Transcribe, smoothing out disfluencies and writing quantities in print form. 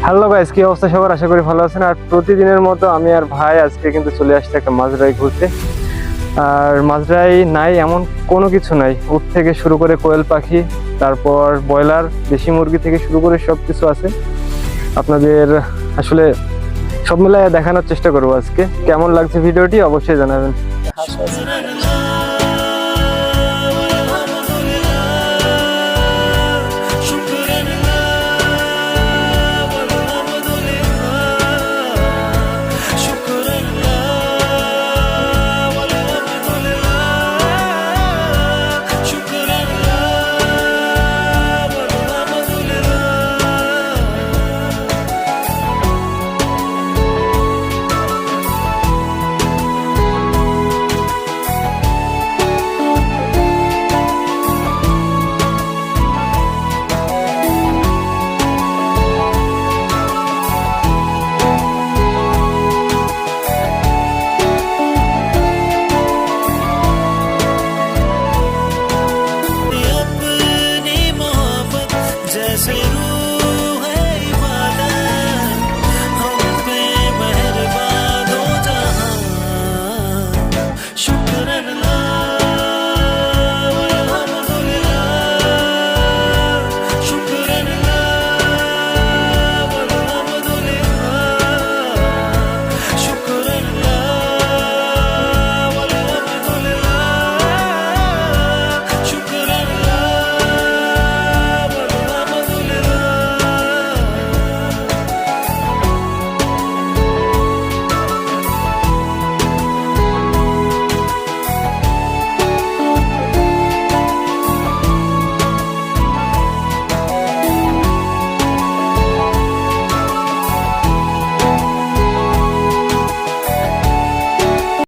Hello guys, কি অবস্থা সবার? আশা করি ভালো আছেন। আর প্রতিদিনের মতো আমি আর ভাই আজকে কিন্তু চলে আসছে একটা মাজরাই ঘুরতে। আর মাজরাই নাই এমন কোনো কিছু নাই, উট থেকে শুরু করে কোয়েল পাখি, তারপর ব্রয়লার, দেশি মুরগি থেকে শুরু করে সব কিছু আছে। আপনাদের আসলে সব মিলায় দেখানোর চেষ্টা করবো আজকে। কেমন লাগছে ভিডিওটি অবশ্যই জানাবেন। जैसे